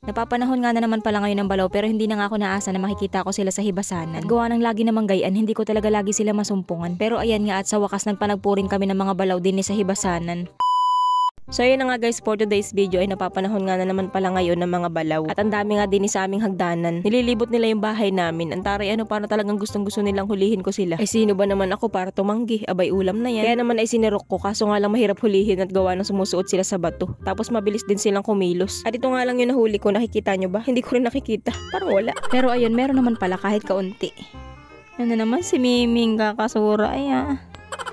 Napapanahon nga na naman pala ngayon ng balaw pero hindi na nga ako naasa na makikita ko sila sa hibasanan. At gawa ng lagi namang gayaan, hindi ko talaga lagi sila masumpungan. Pero ayan nga at sa wakas nagpanagpurin kami ng mga balaw din sa hibasanan. So ayun na nga guys, for today's video ay napapanahon nga na naman pala ngayon ng mga balaw. At ang dami nga din sa aming hagdanan. Nililibot nila yung bahay namin. Ang taray para talagang gustong gusto nilang hulihin ko sila. Ay sino ba naman ako para tumanggi? Abay ulam na yan. Kaya naman ay sinirok ko kaso nga lang mahirap hulihin at gawa ng sumusuot sila sa bato. Tapos mabilis din silang kumilos. At ito nga lang yung nahuli ko, nakikita nyo ba? Hindi ko rin nakikita. Parang wala. Pero ayun, meron naman pala kahit kaunti. Ano naman si Miming kakasura ay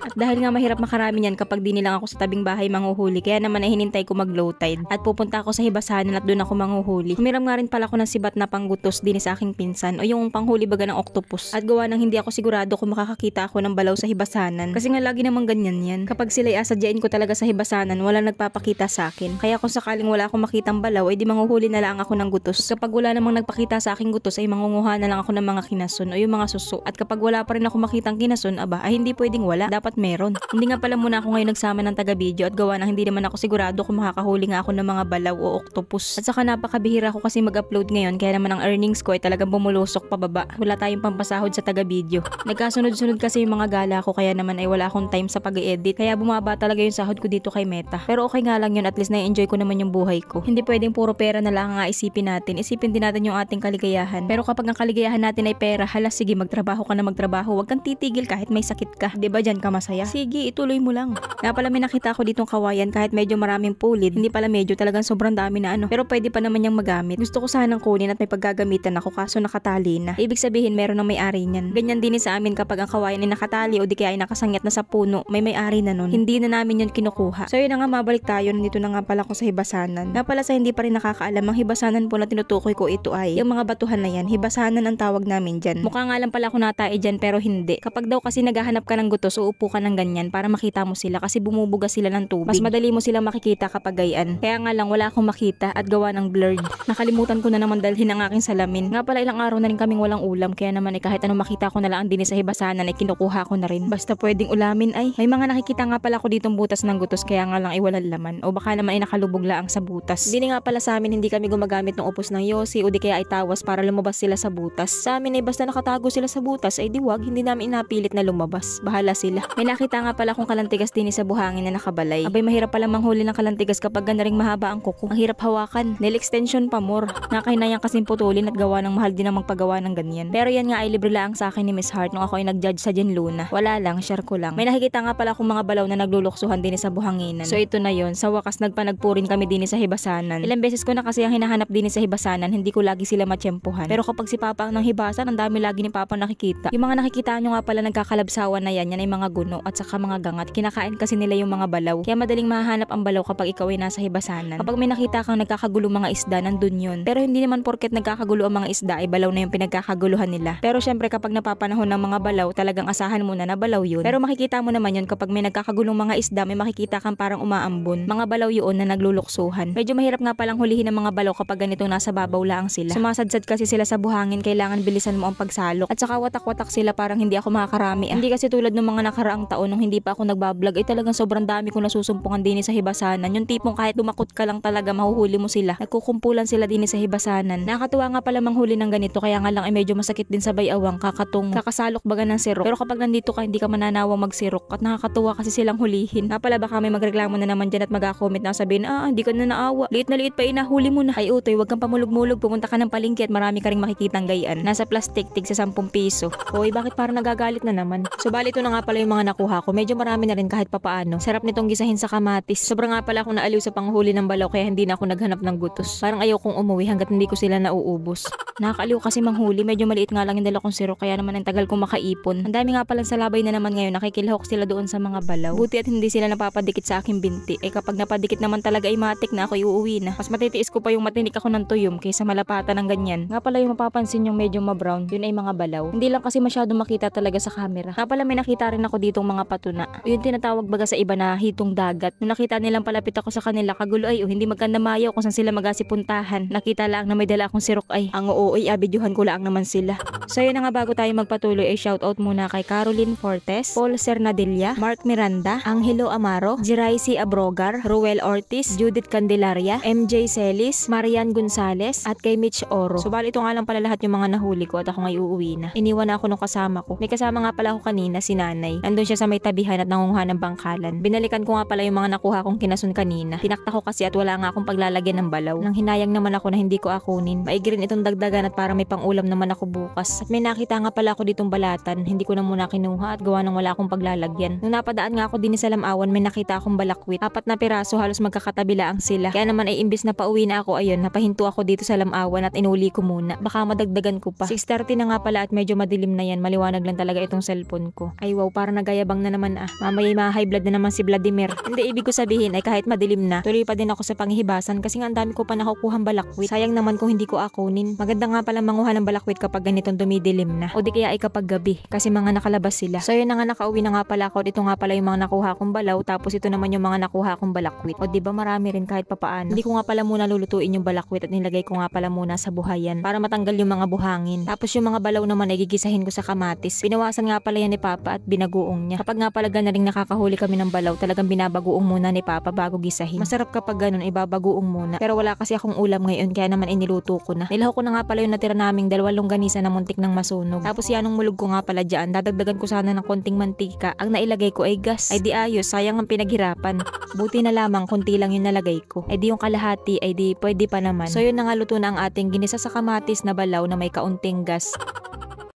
At dahil nga mahirap makarami niyan kapag di nilang ako sa tabing bahay manghuhuli, kaya naman ay hinintay ko mag low tide at pupunta ako sa hibasanan at doon ako manghuhuli. Humiram nga rin pala ako ng sibat na panggutos din sa aking pinsan o yung panghuli baga ng octopus. At gawa ng hindi ako sigurado kung makakakita ako ng balaw sa hibasanan kasi nga lagi namang ganyan yan. Kapag sila'y asadyain ko talaga sa hibasanan, wala nagpapakita sa akin. Kaya kung sakaling wala akong makitang balaw, ay di manghuhuli na lang ako ng gutos. Kapag wala namang nagpakita sa aking gutos, ay mangunguha na lang ako ng mga kinason o yung mga suso. At kapag wala pa rin ako makitang kinason, aba ay hindi pwedeng wala, dapat meron. Hindi nga pala muna ako ngayon nagsama ng taga-video at gawa ng hindi naman ako sigurado kung makakahuli nga ako ng mga balaw o octopus. At saka napakabihira ko kasi mag-upload ngayon kaya naman ang earnings ko ay talagang bumulusok pababa. Wala tayong pampasahod sa taga-video. Nagkasunod-sunod kasi yung mga gala ko kaya naman ay wala akong time sa pag-i-edit. Kaya bumaba talaga yung sahod ko dito kay Meta. Pero okay nga lang yun, at least na-enjoy ko naman yung buhay ko. Hindi pwedeng puro pera na lang nga isipin natin. Isipin din natin yung ating kaligayahan. Pero kapag ang kaligayahan natin ay pera, hala sige magtrabaho ka na magtrabaho. Huwag kang titigil kahit may sakit ka. 'Di ba diyan ka masaya? Sige, ituloy mo lang. Nga pala may nakita ko ditong kawayan kahit medyo maraming pulid, hindi pala medyo talagang sobrang dami na pero pwede pa naman niyang magamit. Gusto ko sanang kunin at may paggagamitan ako kaso nakatali na. Ibig sabihin meron ng may-ari niyan. Ganyan din sa amin kapag ang kawayan ay nakatali o di kaya ay nakasangyat na sa puno, may may-ari na nun. Hindi na namin yun kinukuha. So yun na nga, mabalik tayo. Nandito na nga pala ako sa hibasanan. Nga pala sa hindi pa rin nakakaalam, ang hibasanan po na tinutukoy ko ito ay yung mga batuhan na yan. Hibasanan ang tawag namin dyan. Mukha nga lang pala ako natae dyan pero hindi. Kapag daw kasi naghahanap ka ng gutos, uupo ka ng ganyan para makita mo sila kasi bumubuga sila ng tubig. Mas madali mo sila makikita kapag gayan. Kaya nga lang wala akong makita at gawa ng blurred. Nakalimutan ko na naman dalhin ang aking salamin. Nga pala ilang araw na rin kaming walang ulam kaya naman kahit anong makita ko na lang din sa hibasanan ay kinukuha ko na rin. Basta pwedeng ulamin ay. May mga nakikita nga pala ko ditong butas ng gutos kaya nga lang ay walang laman o baka naman ay nakalubog laang sa butas. Hindi nga pala sa amin hindi kami gumagamit ng upos ng yosi o di kaya ay tawas para lumabas sila sa butas. Sa amin ay basta nakatago sila sa butas ay diwag, hindi namin inapilit na lumabas. Bahala sila. May nakita nga pala akong kalantigas din sa buhangin na nakabalay. Abay mahirap pala manghuli ng kalantigas kapag ganda ring mahaba ang kuko. Ang hirap hawakan. Nail extension pa more. Nakahinayang kasing putulin at gawa ng mahal din ang magpagawa ng ganyan. Pero yan nga ay libre lang sa akin ni Miss Heart nung ako ay nag-judge sa Jen Luna. Wala lang, share ko lang. May nakikita nga pala akong mga balaw na nagluluksuhan din sa buhanginan. So ito na yon. Sa wakas nagpanagpurin kami din sa hibasanan. Ilang beses ko na kasi ang hinahanap din sa hibasanan, hindi ko lagi sila matsyempuhan. Pero kapag si Papa ang nang hibasan, ang dami lagi ni Papa nakikita. Yung mga nakikita nyo nga pala nagkakalabsawan na yan ay mga guno at saka mga gangat. Kinakain kasi nila yung mga balaw. Kaya madaling mahanap ang balaw kapag ikaw ay nasa hibasanan. Kapag may nakita kang nagkakagulo mga isda, nandun yun. Pero hindi naman porket nagkakagulo ang mga isda ay balaw na yung pinagkakaguluhan nila. Pero syempre kapag napapanahon ng mga balaw, talagang asahan mo na balaw yun. Pero makikita mo naman yun kapag may nagkakagulong mga isda, may makikita kang parang umaambon. Mga balaw yun na nagluluksuhan. Medyo mahirap nga palang hulihin ng mga balaw kapag ganitong nasa babaw lang sila. Sumasadsad kasi sila sa buhangin, kailangan bilisan mo ang pagsalok. At saka watak-watak sila parang hindi ako makakarami. Hindi kasi tulad ng mga nakaraang taon nung hindi pa ako nagbablog ay talagang sobrang dami kong nasusumpungan din sa hibasanan. Yung tipong kahit dumakot ka lang talaga mahuhuli mo sila. Nagkukumpulan sila din sa hibasanan. Nakakatuwa nga pala manghuli ng ganito kaya nga lang ay medyo masakit din sa bayawang kakatong kakasalok baga ng sirok. Pero kapag nandito ka hindi ka mananawang magsirok at nakakatuwa kasi silang hulihin. Nga pala baka may magreklamo na naman dyan at mag-comment na sabihin hindi ka na naawa. Liit na liit pa inahuli mo na. Ay utoy, wag kang pamulog-mulog. Pumunta ka ng palengke at marami ka ring makikitang gayan. Nasa plastic tig sa 10 piso. Hoy, bakit parang nagagalit na naman? So bali ito na nga pala yung mga nakuha ko. Medyo marami na rin kahit papaano. Sarap nitong gisahin sa kamatis. Sobrang nga pala akong naaliw sa panghuli ng balaw kaya hindi na ako naghanap ng gutos. Parang ayaw kong umuwi hanggat hindi ko sila nauubos. Nakakaaliw kasi manghuli. Medyo maliit nga lang yung dala kong sirok kaya naman ang tagal kong makaipon. Ang dami nga pala sa labay na naman ngayon. Nakikilahok sila doon sa mga balaw. Buti at hindi sila napapadikit sa aking binti. Kapag napadikit naman talaga ay matik na ako iuwi na. Mas matitiis ko pa yung matinik ako ng tuyom kaysa malapatan ng ganyan. Nga pala yung mapapansin yung medyo ma-brown, yun ay mga balaw. Hindi lang kasi masyado makita talaga sa camera. Nga pala may nakita rin ako ditong mga patuna. Yung tinatawag baga sa iba na hitong dagat. Nung nakita nilang palapit ako sa kanila, kagulo ay hindi magkanda mayaw kung saan sila magasipuntahan. Nakita lang na may dala akong sirok ay ang oo ay abidyuhan ko lang naman sila. So yun na nga, bago tayo magpatuloy ay shoutout muna kay Caroline Fortes, Paul Cernadilla, Mark Miranda, Angelo Amaro, Jiraisi Abrogar, Ruel Ortiz, Judith Candelaria, MJ Celis, Marian Gonzales, at kay Mitch Oro. So bali ito nga lang pala lahat yung mga nahuli ko at ako ngay uuwi na. Iniwan na ako nung kasama ko. May kasama nga pala ako kanina, si nanay. Nandun siya sa may tabihan at nangunguha ng bangkalan. Binalikan ko nga pala yung mga nakuha kong kinasun kanina. Tinakta ko kasi at wala nga akong paglalagyan ng balaw. Nang hinayang naman ako na hindi ko akunin. Maigi rin itong dagdagan at para may pangulam naman ako bukas. At may nakita nga pala ako ditong balatan. Hindi ko na muna kinuha at gawa ng wala akong paglalagyan. Nung napadaan nga ako din sa Lamawan, may nakita akong balakwit. 4 na piraso, halos magkakatabilaang sila. Kaya naman ay imbis na pauwi na ako, ayun, napahinto ako dito sa Lamawan at inuli ko muna. Baka madagdagan ko pa. 6:30 na nga pala at medyo madilim na yan. Maliwanag lang talaga itong cellphone ko. Ay wow, para nagayabang na naman ah. Mamaya ma-high blood na naman si Vladimir. Hindi, ibig ko sabihin ay kahit madilim na, tuloy pa din ako sa panghihibasan kasi nga ang dami ko pa nakukuhang balakwit. Sayang naman kung hindi ko akunin. Maganda nga pala manguha ng balakwit kapag ganitong dumidilim na. O di kaya ay kapag gabi kasi mga nakalabas sila. So yun na nga, nakauwi na nga pala ako. Ito nga pala yung mga nakuha kong balaw, tapos ito naman yung mga nakuha kong balakwit. O di ba marami rin kahit papaano. Hindi ko nga pala muna lulutuin yung balakwit at nilagay ko nga pala muna sa buhayan para matanggal yung mga buhangin. Tapos yung mga balaw naman ay gigisahin ko sa kamatis. Binawasan nga pala yan ni Papa at binagoong niya. Kapag nga pala ganaring nakakahuli kami ng balaw, talagang binabagoong muna ni Papa bago gisahin. Masarap kapag ganun, ibabagoong muna. Pero wala kasi akong ulam ngayon kaya naman iniluto ko na. Nilaho ko na nga pala yung natira naming 2 longganisa na muntik ng masunog. Tapos yanong mulog ko nga pala dyan, dadagdagan ko sana ng konting mantika. Ang nailagay ko ay gas. Ay di ayos, sayang ang pinaghirapan. Buti na lamang konti lang yung nalagay ko. Ay di yung kalahati ay di pwede pa naman. So yun na nga, luto na ang ating ginisa sa kamatis na balaw na may kaunting gas.